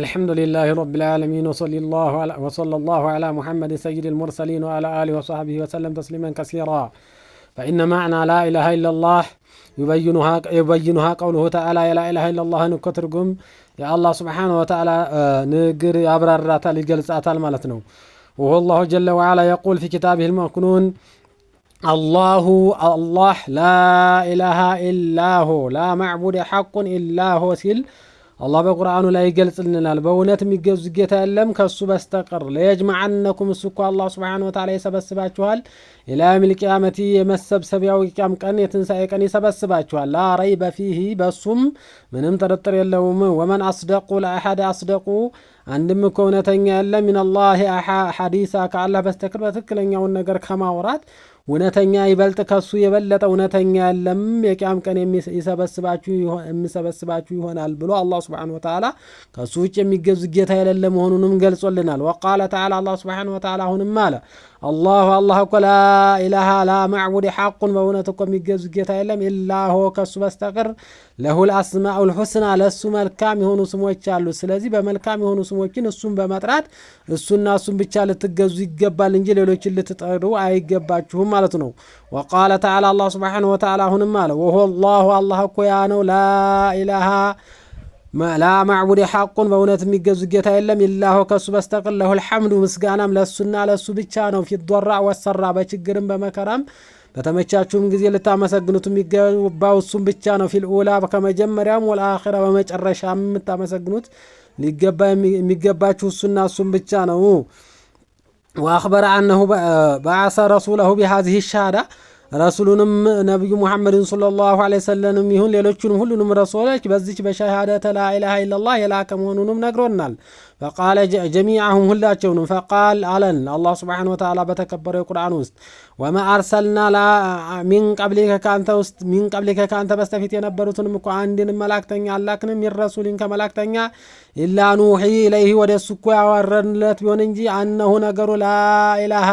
الحمد لله رب العالمين وصلى الله على محمد سيد المرسلين وعلى آله وصحبه وسلم تسليما كثيرا. فإن معنى لا إله إلا الله يبينها قوله تعالى لا إله إلا الله نكترقم يا الله سبحانه وتعالى نقر أبرارات لقلسات المالتنو. وهو الله جل وعلا يقول في كتابه المكنون الله لا إله إلا هو لا معبود حق إلا هو سيل الله بقرآنه لا يجلس لنا البونات ميجوز جيتا لم كسو بستقر ليجمعنكم السكوا الله سبحانه وتعالى يسبسباچوال الى يوم القيامه يمسبسبياو قيام قن يتنساي قن يسبسباچوال لا ريب فيه بسم منم ترطر يلوم ومن اصدق لا احد اصدق عندم كونتኛ ያለ من الله حديثا كالله بستقر በትክክለኛው ነገር ከማውራት እውነተኛ ይበልጥ ከሱ የበለጠ እውነተኛ ያለም የቂያም ቀን የሚሰበስባችሁ ይሆናል ብሎ አላህ Subhanahu Wa Ta'ala ከሱ ውጭ የሚገዙ ጌታ የሌለ መሆኑንም ገልጾልናል። وقال تعالى الله Subhanahu Wa Ta'ala አሁንም አለ الله እኮ لا إله لا معبود حق በእውነት እኮ የሚገዙ ጌታ የለም إلا هو ከሱ በስተቀር له الأسماء الحسنى ለሱ መልካም የሆኑ ስሞች አሉ። ስለዚህ በመልካም የሆኑ ስሞችን እሱን በመጥራት እሱና እሱን ብቻ ልትገዙ ይገባል እንጂ ሌሎችን ልትጠሩ አይገባችሁም ማለት ነው። وقال تعالى الله Subhanahu Wa Ta'ala አሁንም አለ وهو الله እኮ ያ ነው لا إله لا معبود حق በእውነት የሚገዙ ጌታ የለም إلا هو ከሱ በስተቀር له الحمد ምስጋናም ለሱና ለሱ ብቻ ነው። في الضراء والسراء በችግርም በመከራም በተመቻችሁም ጊዜ ልታመሰግኑት የሚገባው እሱም ብቻ ነው። في الأولى ከመጀመሪያም والآخرة በመጨረሻም የምታመሰግኑት የሚገባችሁ እሱና እሱም ብቻ ነው። وأخبر أنه بعث رسوله بهذه الشهادة رسولنا نبي محمد صلى الله عليه وسلم يهون ሌሎቹንም ሁሉንም ረሱሎች በዚች በሸሃደተ لا إله إلا الله የላከ መሆኑንም ነግሮናል። فقال جميعهم ሁላቸውንም فقال አለን الله سبحانه وتعالى በተከበረው ቁርአን ውስጥ وما أرسلنا من قبلك كانت በስተፊት የነበሩትንም እኮ አንድን መላእክተኛ አላክንም የረሱልን ከመላእክተኛ إلا نوحي إليه ወደሱ እኮ ያወረንለት ቢሆን እንጂ أنه ነገሩ لا إله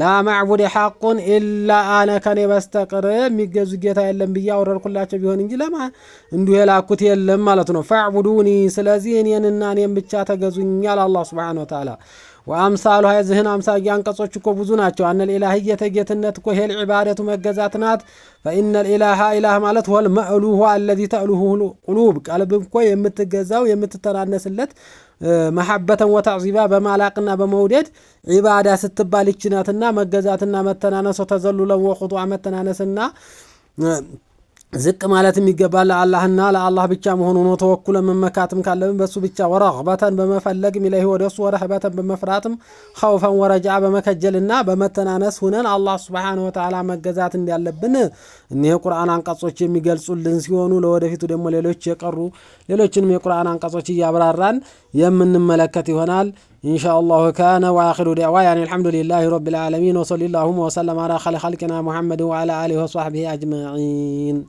لا معبود حق إلا أنا ከኔ በስተቀር የሚገዙ ጌታ የለም ብዬ አወረድኩላቸው ቢሆን እንጂ ለማ እንዲሁ የላኩት የለም ማለት ነው። فاعبدوني ስለዚህ እኔንና እኔን ብቻ ተገዙኛል አላህ Subhanahu Wa Ta'ala። وامثال هذه امثال አንቀጾች እኮ ብዙ ናቸው። አነ الالهيه ጌትነት እኮ ሄል ዒባደቱ መገዛት ናት። فإن الإله إله ማለት هو المألوه الذي تألوه قلوب ቀልብ እኮ የምትገዛው የምትተናነስለት محبة وتعظيما በማላቅና በመውደድ ዒባዳ ስትባል ይችናትና መገዛትና መተናነስ ተዘሉለ ወخضوع መተናነስና ዝቅ ማለት የሚገባል ለአላህና ለአላህ ብቻ መሆኑን ነው። ተወኩለ መመካትም ካለብን በሱ ብቻ ወረግበተን በመፈለግ ሚለህ ወደሱ ወረህበተን በመፍራትም خوفን ወረጃ በመከጀልና በመተናነስ ሆነን አላህ Subhanahu Wa Ta'ala መገዛት እንዳለብን እነዚህ ቁርአን አንቀጾች የሚገልጹልን ሲሆኑ ለወደፊቱ ደግሞ ሌሎችንም የቁርአን አንቀጾች እያብራራን የምንመለከት ይሆናል ኢንሻአላህ። ካነ ወአኺሩ ዳዕዋና አልሐምዱሊላሂ ረቢል ዓለሚን ወሰለላሁ ወሰለም ዐላ ኸልቂና ሙሐመድ ወዐላ አሊሂ ወሰህቢሂ አጅመዒን።